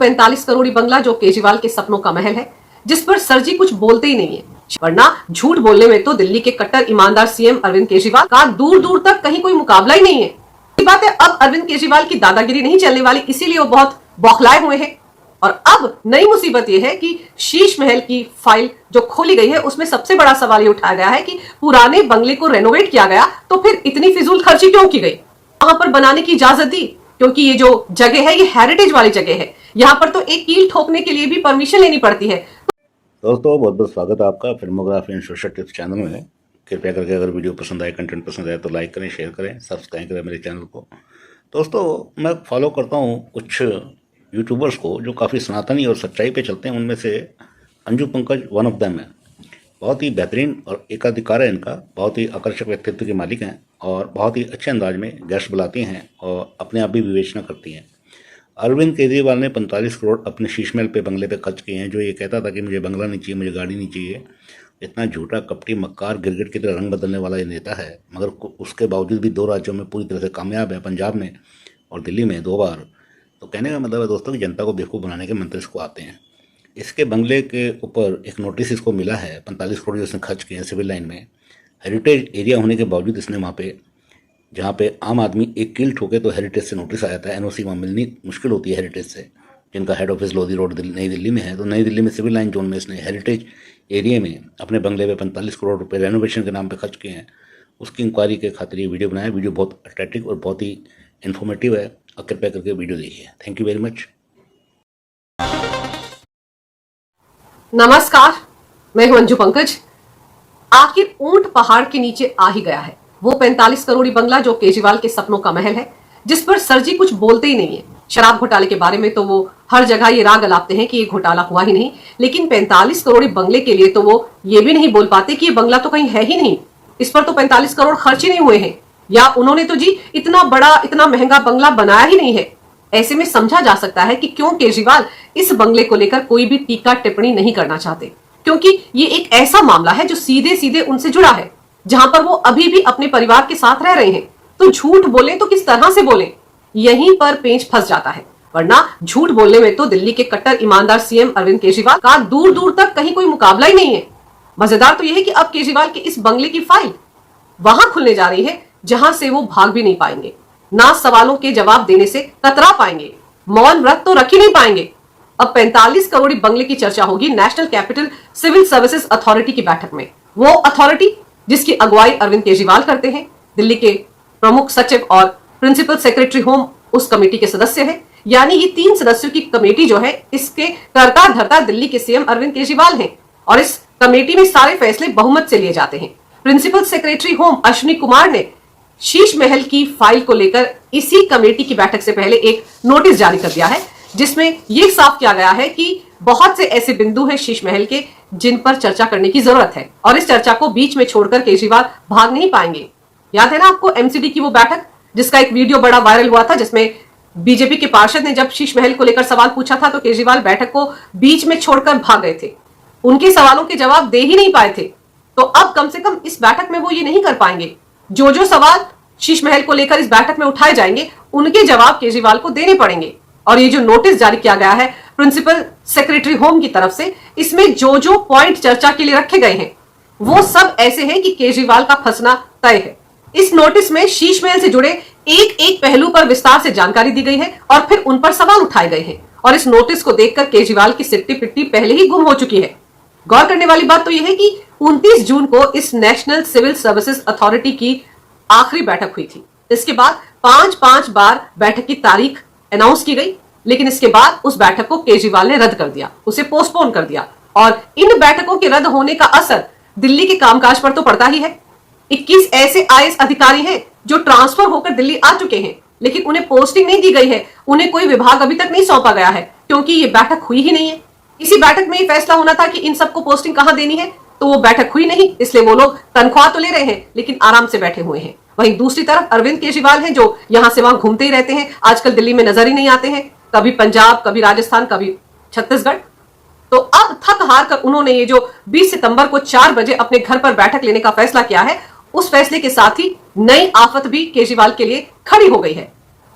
45 करोड़ी बंगला जो केजरीवाल के सपनों का महल है, जिस पर सर जी कुछ बोलते ही नहीं है, वरना झूठ बोलने में तो दिल्ली के कट्टर ईमानदार सीएम अरविंद केजरीवाल का दूर दूर तक कहीं कोई मुकाबला ही नहीं है। बात है, अब अरविंद केजरीवाल की दादागिरी नहीं चलने वाली, इसीलिए वो बहुत बौखलाए हुए हैं। और अब नई मुसीबत यह है कि शीश महल की फाइल जो खोली गई है, उसमें सबसे बड़ा सवाल ये उठाया गया है कि पुराने बंगले को रेनोवेट किया गया तो फिर इतनी फिजूल खर्ची क्यों की गई, वहां पर बनाने की इजाजत दी, क्योंकि ये जो जगह है ये हेरिटेज वाली जगह है, यहाँ पर तो एक कील ठोकने के लिए भी परमिशन लेनी पड़ती है। दोस्तों बहुत बहुत स्वागत है आपका filmography and social tips channel में। कृपया करके अगर वीडियो पसंद आए, कंटेंट पसंद आए तो लाइक करें, शेयर करें, सब्सक्राइब करें मेरे चैनल को। दोस्तों मैं फॉलो करता हूँ कुछ यूट्यूबर्स को जो काफ़ी सनातनी और सच्चाई पे चलते हैं। उनमें से Anju Pankaj one of them है। बहुत ही बेहतरीन और एकाधिकार है इनका, बहुत ही आकर्षक व्यक्तित्व के मालिक हैं और बहुत ही अच्छे अंदाज में गेस्ट बुलाती हैं और अपने आप भी विवेचना करती हैं। अरविंद केजरीवाल ने 45 करोड़ अपने शीश महल पे बंगले पे खर्च किए हैं। जो ये कहता था कि मुझे बंगला नहीं चाहिए, मुझे गाड़ी नहीं चाहिए, इतना झूठा, कपटी, मक्कार, गिरगिट की तरह रंग बदलने वाला ये नेता है, मगर उसके बावजूद भी 2 राज्यों में पूरी तरह से कामयाब है, पंजाब में और दिल्ली में 2 बार। तो कहने का मतलब है दोस्तों कि जनता को बेवकूफ़ बनाने के मंत्र इसको आते हैं। इसके बंगले के ऊपर एक नोटिस इसको मिला है, 45 करोड़ जो इसने खर्च किए हैं सिविल लाइन में। हेरिटेज एरिया होने के बावजूद इसने वहाँ पे, जहाँ पे आम आदमी एक कील ठोके तो हेरिटेज से नोटिस आया था। एनओसी वहाँ मिलनी मुश्किल होती है हेरिटेज से, जिनका हेड ऑफिस लोधी रोड नई दिल्ली में है। तो नई दिल्ली में सिविल लाइन जोन में इसने हेरिटेज एरिया में अपने बंगले पे 45 करोड़ रुपए रेनोवेशन के नाम पे खर्च किए हैं। उसकी इंक्वायरी के खातिर ये वीडियो बनाया। वीडियो बहुत अट्रैक्टिव और बहुत ही इन्फॉर्मेटिव है और कृपया करके वीडियो देखिए। Thank you very much. नमस्कार, मैं हूं अंजू पंकज। आखिर ऊंट पहाड़ के नीचे आ ही गया है, वो 45 करोड़ी बंगला जो केजरीवाल के सपनों का महल है, जिस पर सर जी कुछ बोलते ही नहीं है। शराब घोटाले के बारे में तो वो हर जगह ये राग अलापते हैं कि ये घोटाला हुआ ही नहीं, लेकिन 45 करोड़ बंगले के लिए तो वो ये भी नहीं बोल पाते कि ये बंगला तो कहीं है ही नहीं, इस पर तो 45 करोड़ खर्च ही नहीं हुए हैं, या उन्होंने तो जी इतना बड़ा, इतना महंगा बंगला बनाया ही नहीं है। ऐसे में समझा जा सकता है कि क्यों केजरीवाल इस बंगले को लेकर कोई भी टीका टिप्पणी नहीं करना चाहते, क्योंकि ये एक ऐसा मामला है जो सीधे सीधे उनसे जुड़ा है, जहां पर वो अभी भी अपने परिवार के साथ रह रहे हैं। तो झूठ बोले तो किस तरह से बोले, यहीं पर पेंच फंस जाता है। वरना झूठ बोलने में तो दिल्ली के कट्टर ईमानदार सीएम अरविंद केजरीवाल का दूर दूर तक कहीं कोई मुकाबला ही नहीं है। मजेदार तो यह है कि अब केजरीवाल के इस बंगले की फाइल वहां खुलने जा रही है, जहां से वो भाग भी नहीं पाएंगे, ना सवालों के जवाब देने से कतरा पाएंगे, मौन व्रत तो रख ही नहीं पाएंगे। अब 45 करोड़ बंगले की चर्चा होगी national capital civil services authority की बैठक में। वो अथॉरिटी जिसकी अगुवाई अरविंद केजरीवाल करते हैं, दिल्ली के प्रमुख सचिव और प्रिंसिपल सेक्रेटरी होम उस कमेटी के सदस्य हैं। यानी ये 3 सदस्यों की कमेटी जो है, इसके कर्ता धर्ता दिल्ली के सीएम अरविंद केजरीवाल हैं और इस कमेटी में सारे फैसले बहुमत से लिए जाते हैं। Principal secretary home Ashwini Kumar ने शीश महल की फाइल को लेकर इसी कमेटी की बैठक से पहले एक नोटिस जारी कर दिया है, जिसमें यह साफ किया गया है कि बहुत से ऐसे बिंदु हैं शीश महल के जिन पर चर्चा करने की जरूरत है और इस चर्चा को बीच में छोड़कर केजरीवाल भाग नहीं पाएंगे। याद है ना आपको एमसीडी की वो बैठक, जिसका एक वीडियो बड़ा वायरल हुआ था, जिसमें बीजेपी के पार्षद ने जब शीश महल को लेकर सवाल पूछा था तो केजरीवाल बैठक को बीच में छोड़कर भाग गए थे, उनके सवालों के जवाब दे ही नहीं पाए थे। तो अब कम से कम इस बैठक में वो ये नहीं कर पाएंगे। जो सवाल शीश महल को लेकर इस बैठक में उठाए जाएंगे, उनके जवाब केजरीवाल को देने पड़ेंगे। और ये जो नोटिस जारी किया गया है प्रिंसिपल सेक्रेटरी होम की तरफ से, इसमें जो पॉइंट चर्चा के लिए रखे गए हैं वो सब ऐसे हैं कि केजरीवाल का फंसना तय है। इस नोटिस में शीश महल से जुड़े एक एक पहलू पर विस्तार से जानकारी दी गई है और फिर उन पर सवाल उठाए गए हैं। और इस नोटिस को देखकर केजरीवाल की सिट्टी पिट्टी पहले ही गुम हो चुकी है। गौर करने वाली बात तो यह है कि 29 जून को इस नेशनल सिविल सर्विसेज अथॉरिटी की आखिरी बैठक हुई थी। इसके बाद 5 बार बैठक की तारीख अनाउंस की गई, लेकिन इसके बाद उस बैठक को केजरीवाल ने रद्द कर दिया, उसे पोस्टपोन कर दिया। और इन बैठकों के रद्द होने का असर दिल्ली के कामकाज पर तो पड़ता ही है। 21 ऐसे आईएएस अधिकारी हैं जो ट्रांसफर होकर दिल्ली आ चुके हैं, लेकिन उन्हें पोस्टिंग नहीं दी गई है, उन्हें कोई विभाग अभी तक नहीं सौंपा गया है, क्योंकि ये बैठक हुई ही नहीं है। इसी बैठक में ये फैसला होना था कि इन सबको पोस्टिंग कहां देनी है, तो वो बैठक हुई नहीं, इसलिए वो लोग तनख्वाह तो ले रहे हैं लेकिन आराम से बैठे हुए हैं। वहीं दूसरी तरफ अरविंद केजरीवाल हैं जो यहां से वहां घूमते ही रहते हैं, आजकल दिल्ली में नजर ही नहीं आते हैं, कभी पंजाब, कभी राजस्थान, कभी छत्तीसगढ़। तो अब थक हार कर उन्होंने ये जो 20 सितंबर को 4 बजे अपने घर पर बैठक लेने का फैसला किया है, उस फैसले के साथ ही नई आफत भी केजरीवाल के लिए खड़ी हो गई है।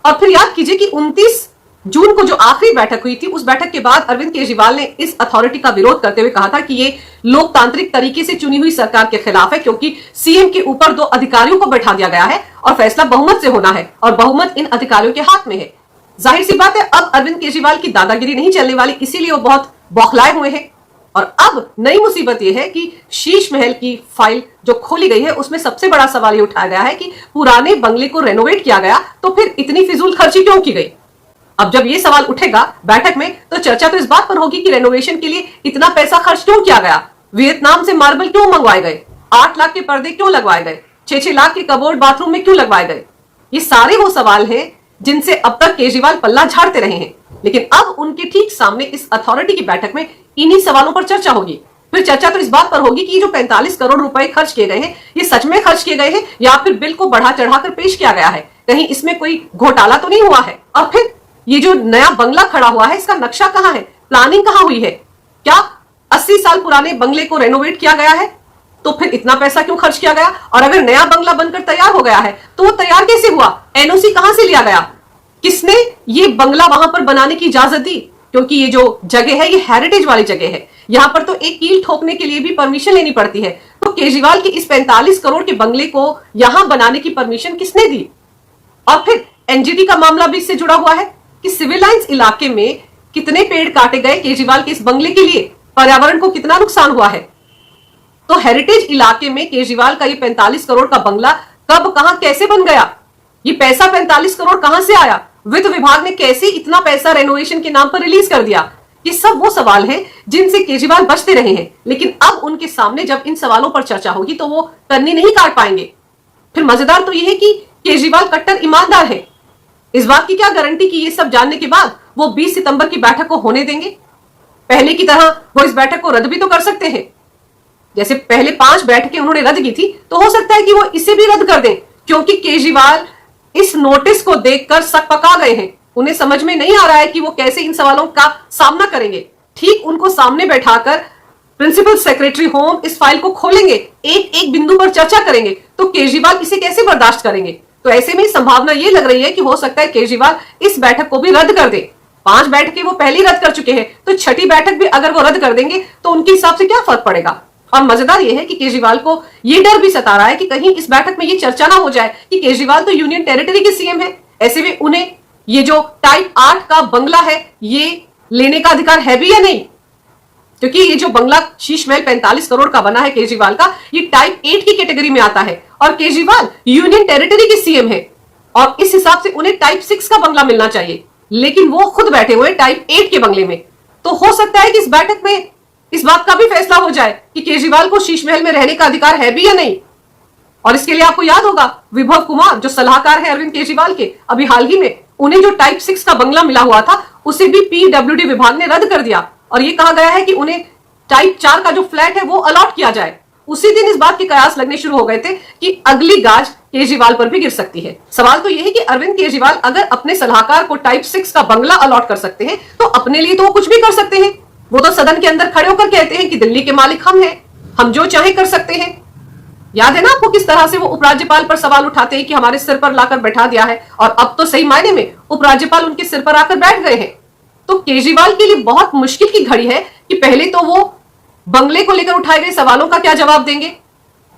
और फिर याद कीजिए कि 29 जून को जो आखिरी बैठक हुई थी, उस बैठक के बाद अरविंद केजरीवाल ने इस अथॉरिटी का विरोध करते हुए कहा था कि ये लोकतांत्रिक तरीके से चुनी हुई सरकार के खिलाफ है, क्योंकि सीएम के ऊपर 2 अधिकारियों को बैठा दिया गया है और फैसला बहुमत से होना है और बहुमत इन अधिकारियों के हाथ में है। जाहिर सी बात है, अब अरविंद केजरीवाल की दादागिरी नहीं चलने वाली, इसीलिए वो बहुत बौखलाए हुए हैं। और अब नई मुसीबत यह है कि शीश महल की फाइल जो खोली गई है, उसमें सबसे बड़ा सवाल ये उठाया गया है कि पुराने बंगले को रेनोवेट किया गया, तो फिर इतनी फिजूल खर्ची क्यों की गई। अब जब ये सवाल उठेगा बैठक में, तो चर्चा तो इस बात पर होगी कि रेनोवेशन के लिए इतना पैसा खर्च क्यों किया गया, वियतनाम से मार्बल क्यों मंगवाए गए, 8 लाख के पर्दे क्यों लगवाए गए, 6-6 लाख के कबोर्ड बाथरूम में क्यों लगवाए गए। ये सारे वो सवाल हैं जिनसे अब तक केजरीवाल पल्ला झाड़ते रहे हैं, लेकिन अब उनके ठीक सामने इस अथॉरिटी की बैठक में इन्हीं सवालों पर चर्चा होगी। फिर चर्चा तो इस बात पर होगी कि जो 45 करोड़ रुपए खर्च किए गए हैं, ये सच में खर्च किए गए हैं या फिर बिल को बढ़ा चढ़ाकर पेश किया गया है, कहीं इसमें कोई घोटाला तो नहीं हुआ है। और फिर ये जो नया बंगला खड़ा हुआ है, इसका नक्शा कहां है, प्लानिंग कहां हुई है, क्या 80 साल पुराने बंगले को रेनोवेट किया गया है, तो फिर इतना पैसा क्यों खर्च किया गया। और अगर नया बंगला बनकर तैयार हो गया है, तो वो तैयार कैसे हुआ, एनओसी कहां से लिया गया, किसने ये बंगला वहां पर बनाने की इजाजत दी, क्योंकि ये जो जगह है ये हेरिटेज वाली जगह है, यहां पर तो एक कील ठोकने के लिए भी परमिशन लेनी पड़ती है। तो केजरीवाल की इस 45 करोड़ के बंगले को यहां बनाने की परमिशन किसने दी। और फिर एनजीटी का मामला भी इससे जुड़ा हुआ है कि सिविल लाइंस इलाके में कितने पेड़ काटे गए केजरीवाल के इस बंगले के लिए, पर्यावरण को कितना नुकसान हुआ है। तो हेरिटेज इलाके में केजरीवाल का ये 45 करोड़ का बंगला कब, कहां, कैसे बन गया, ये पैसा 45 करोड़ कहां से आया, वित्त विभाग ने कैसे इतना पैसा रेनोवेशन के नाम पर रिलीज कर दिया। ये सब वो सवाल हैं जिनसे केजरीवाल बचते रहे हैं, लेकिन अब उनके सामने जब इन सवालों पर चर्चा होगी तो वो कन्नी नहीं काट पाएंगे। फिर मजेदार तो यह है कि केजरीवाल कट्टर ईमानदार है। इस बात की क्या गारंटी कि ये सब जानने के बाद वो 20 सितंबर की बैठक को होने देंगे। पहले की तरह वो इस बैठक को रद्द भी तो कर सकते हैं, जैसे पहले 5 बैठकें उन्होंने रद्द की थी, तो हो सकता है कि वो इसे भी रद्द कर दें, क्योंकि केजरीवाल इस नोटिस को देखकर सकपका गए हैं। उन्हें समझ में नहीं आ रहा है कि वो कैसे इन सवालों का सामना करेंगे। ठीक उनको सामने बैठाकर प्रिंसिपल सेक्रेटरी होम इस फाइल को खोलेंगे, एक एक बिंदु पर चर्चा करेंगे, तो केजरीवाल इसे कैसे बर्दाश्त करेंगे। तो ऐसे में संभावना ये लग रही है कि हो सकता है केजरीवाल इस बैठक को भी रद्द कर दे। 5 बैठकें वो पहले ही रद्द कर चुके हैं, तो 6ठी बैठक भी अगर वो रद्द कर देंगे तो उनके हिसाब से क्या फर्क पड़ेगा। और मजेदार यह है कि केजरीवाल को यह डर भी सता रहा है कि कहीं इस बैठक में ये चर्चा ना हो जाए कि केजरीवाल तो यूनियन टेरिटरी के सीएम है, ऐसे में उन्हें ये जो टाइप 8 का बंगला है ये लेने का अधिकार है भी या नहीं, क्योंकि ये जो बंगला शीश महल 45 करोड़ का बना है केजरीवाल का, ये टाइप 8 की कैटेगरी में आता है और केजरीवाल यूनियन टेरिटरी के सीएम है और इस हिसाब से उन्हें टाइप 6 का बंगला मिलना चाहिए, लेकिन वो खुद बैठे हुए टाइप 8 के बंगले में। तो हो सकता है कि इस बैठक में इस बात का भी फैसला हो जाए कि केजरीवाल को शीश महल में रहने का अधिकार है भी या नहीं। और इसके लिए आपको याद होगा विभव कुमार जो सलाहकार है अरविंद केजरीवाल के, अभी हाल ही में उन्हें जो टाइप 6 का बंगला मिला हुआ था उसे भी पीडब्ल्यूडी विभाग ने रद्द कर दिया और यह कहा गया है कि उन्हें टाइप 4 का जो फ्लैट है वो अलॉट किया जाए। उसी दिन इस बात के कयास लगने शुरू हो गए थे कि अगली गाज केजरीवाल पर भी गिर सकती है। सवाल तो यह है कि अरविंद केजरीवाल अगर अपने सलाहकार को टाइप 6 का बंगला अलॉट कर सकते हैं तो अपने लिए तो वो कुछ भी कर सकते हैं। वो तो सदन के अंदर खड़े होकर कहते हैं कि दिल्ली के मालिक हम हैं, हम जो चाहे कर सकते हैं। याद है ना आपको किस तरह से वो उपराज्यपाल पर सवाल उठाते हैं कि हमारे सिर पर लाकर बैठा दिया है, और अब तो सही मायने में उपराज्यपाल उनके सिर पर आकर बैठ गए हैं। तो केजरीवाल के लिए बहुत मुश्किल की घड़ी है कि पहले तो वो बंगले को लेकर उठाए गए सवालों का क्या जवाब देंगे,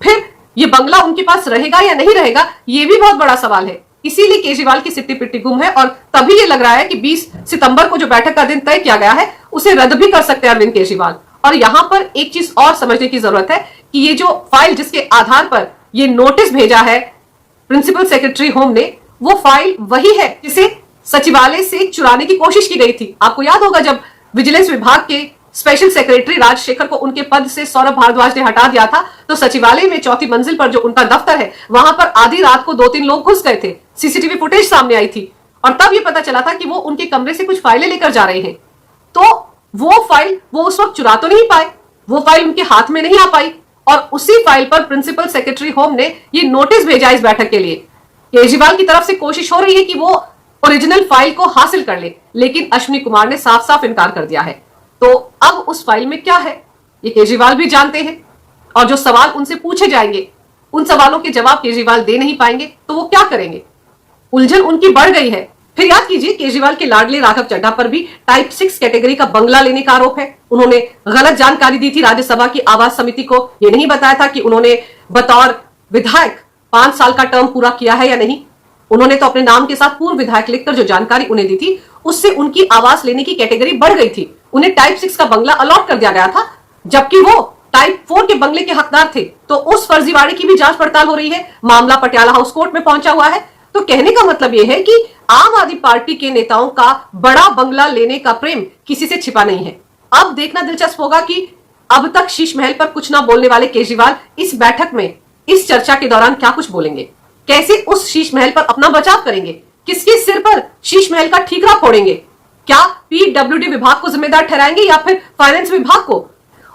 फिर ये बंगला उनके पास रहेगा या नहीं रहेगा, ये भी बहुत बड़ा सवाल है। इसीलिए केजरीवाल की सिट्टी पिट्टी गुम है और तभी ये लग रहा है कि 20 सितंबर को जो बैठक का दिन तय किया गया है उसे रद्द भी कर सकते हैं अरविंद केजरीवाल। और यहां पर एक चीज और समझने की जरूरत है कि ये जो फाइल जिसके आधार पर ये नोटिस भेजा है प्रिंसिपल सेक्रेटरी होम ने, वो फाइल वही है जिसे सचिवालय से चुराने की कोशिश की गई थी। आपको याद होगा जब विजिलेंस विभाग के स्पेशल सेक्रेटरी राजशेखर को उनके पद से सौरभ भारद्वाज ने हटा दिया था, तो सचिवालय में 4थी मंजिल पर जो उनका दफ्तर है वहां पर आधी रात को 2-3 लोग घुस गए थे। सीसीटीवी फुटेज सामने आई थी और तब ये पता चला था कि वो उनके कमरे से कुछ फाइलें लेकर जा रहे हैं। तो वो फाइल वो उस वक्त चुरा तो नहीं पाए, वो फाइल उनके हाथ में नहीं आ पाई और उसी फाइल पर प्रिंसिपल सेक्रेटरी होम ने ये नोटिस भेजा इस बैठक के लिए। केजरीवाल की तरफ से कोशिश हो रही है कि वो ओरिजिनल फाइल को हासिल कर ले, लेकिन अश्विनी कुमार ने साफ साफ इनकार कर दिया है। तो अब उस फाइल में क्या है ये केजरीवाल भी जानते हैं और जो सवाल उनसे पूछे जाएंगे उन सवालों के जवाब केजरीवाल दे नहीं पाएंगे तो वो क्या करेंगे। उलझन उनकी बढ़ गई है फिर याद कीजिए केजरीवाल के लाडले राघव चड्ढा पर भी टाइप 6 कैटेगरी का बंगला लेने का आरोप है। उन्होंने गलत जानकारी दी थी राज्यसभा की आवास समिति को। यह नहीं बताया था कि उन्होंने बतौर विधायक 5 साल का टर्म पूरा किया है या नहीं। उन्होंने तो अपने नाम के साथ पूर्व विधायक लिखकर जो जानकारी उन्हें दी थी उससे उनकी आवास लेने की कैटेगरी बढ़ गई थी। उन्हें टाइप 6 का बंगला अलॉट कर दिया गया था, जबकि वो टाइप 4 के बंगले के हकदार थे। तो उस फर्जीवाड़े की भी जांच पड़ताल हो रही है। मामला पटियाला हाउस कोर्ट में पहुंचा हुआ है। तो कहने का मतलब यह है कि आम आदमी पार्टी के नेताओं का बड़ा बंगला लेने का प्रेम किसी से छिपा नहीं है। अब देखना दिलचस्प होगा कि अब तक शीश महल पर कुछ ना बोलने वाले केजरीवाल इस बैठक में, इस चर्चा के दौरान क्या कुछ बोलेंगे, कैसे उस शीश महल पर अपना बचाव करेंगे, किसके सिर पर शीश महल का ठीकरा फोड़ेंगे, क्या पीडब्ल्यूडी विभाग को जिम्मेदार ठहराएंगे या फिर फाइनेंस विभाग को।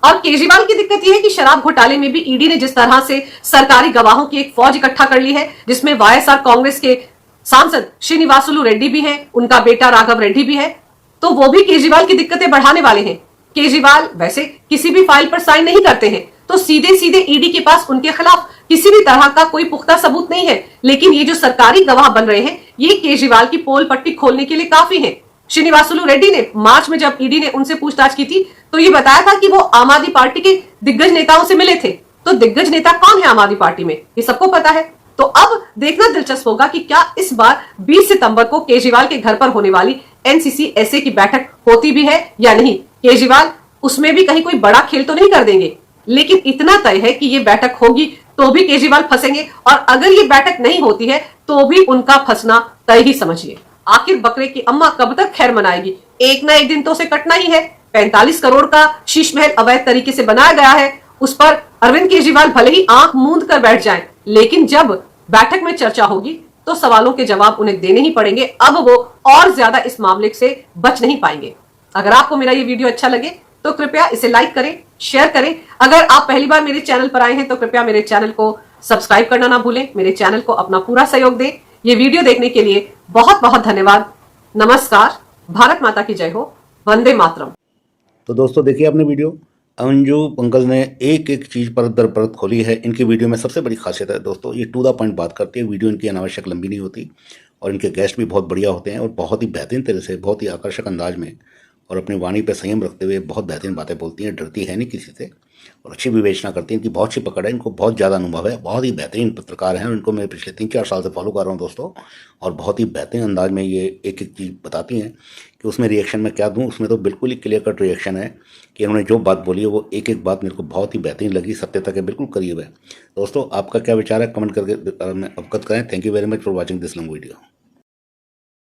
और केजरीवाल की दिक्कत यह है कि शराब घोटाले में भी ईडी ने जिस तरह से सरकारी गवाहों की एक फौज इकट्ठा कर ली है, जिसमें वाईएसआर कांग्रेस के सांसद श्रीनिवासुलु रेड्डी भी हैं, उनका बेटा राघव रेड्डी भी है, तो वो भी केजरीवाल की दिक्कतें बढ़ाने वाले हैं। केजरीवाल वैसे किसी भी फाइल पर साइन नहीं करते हैं, तो सीधे सीधे ईडी के पास उनके खिलाफ किसी भी तरह का कोई पुख्ता सबूत नहीं है। लेकिन ये जो सरकारी गवाह बन रहे हैं, ये केजरीवाल की पोल पट्टी खोलने के लिए काफी है। श्रीनिवासुलु रेड्डी ने मार्च में जब ईडी ने उनसे पूछताछ की थी तो ये बताया था कि वो आम आदमी पार्टी के दिग्गज नेताओं से मिले थे। तो दिग्गज नेता कौन है आम आदमी पार्टी में, ये सबको पता है। तो अब देखना दिलचस्प होगा कि क्या इस बार 20 सितंबर को केजरीवाल के घर पर होने वाली एनसीसी-एसए की बैठक होती भी है या नहीं। केजरीवाल उसमें भी कहीं कोई बड़ा खेल तो नहीं कर देंगे, लेकिन इतना तय है कि ये बैठक होगी तो भी केजरीवाल फंसेंगे, और अगर ये बैठक नहीं होती है तो भी उनका फंसना तय ही समझिए। आखिर बकरे की अम्मा कब तक खैर मनाएगी, एक ना एक दिन तो उसे कटना ही है। 45 करोड़ का शीश महल अवैध तरीके से बनाया गया है, उस पर अरविंद केजरीवाल भले ही आंख मूंद कर बैठ जाएं, लेकिन जब बैठक में चर्चा होगी तो सवालों के जवाब उन्हें देने ही पड़ेंगे। अब वो और ज्यादा इस मामले से बच नहीं पाएंगे। अगर आपको मेरा ये वीडियो अच्छा लगे तो कृपया इसे लाइक करें, शेयर करें। अगर आप पहली बार मेरे चैनल पर आए हैं तो कृपया मेरे चैनल को सब्सक्राइब करना ना भूलें। मेरे चैनल को अपना पूरा सहयोग दें। ये वीडियो देखने के लिए बहुत बहुत धन्यवाद। नमस्कार, भारत माता की जय हो, वंदे मातरम। तो दोस्तों देखिए आपने वीडियो, अंजू पंकज ने एक एक चीज़ पर दर परत खोली है। इनकी वीडियो में सबसे बड़ी खासियत है दोस्तों, ये टू द पॉइंट बात करती है। वीडियो इनकी अनावश्यक लंबी नहीं होती और इनके गेस्ट भी बहुत बढ़िया होते हैं और बहुत ही बेहतरीन तरह से, बहुत ही आकर्षक अंदाज में और अपनी वाणी पर संयम रखते हुए बहुत बेहतरीन बातें बोलती हैं। डरती है नहीं किसी से और अच्छी विवेचना करती हैं। इनकी बहुत अच्छी पकड़ है, इनको बहुत ज़्यादा अनुभव है, बहुत ही बेहतरीन पत्रकार हैं। इनको मैं पिछले 3-4 साल से फॉलो कर रहा हूँ दोस्तों, और बहुत ही बेहतरीन अंदाज में ये एक एक चीज़ बताती हैं कि उसमें रिएक्शन में क्या दूँ। उसमें तो बिल्कुल ही क्लियर कट रिएक्शन है कि इन्होंने जो बात बोली है वो एक एक बात मेरे को बहुत ही बेहतरीन लगी, सत्यता के बिल्कुल करीब है। दोस्तों आपका क्या विचार है कमेंट करके अवगत करें। Thank you very much for watching this long video.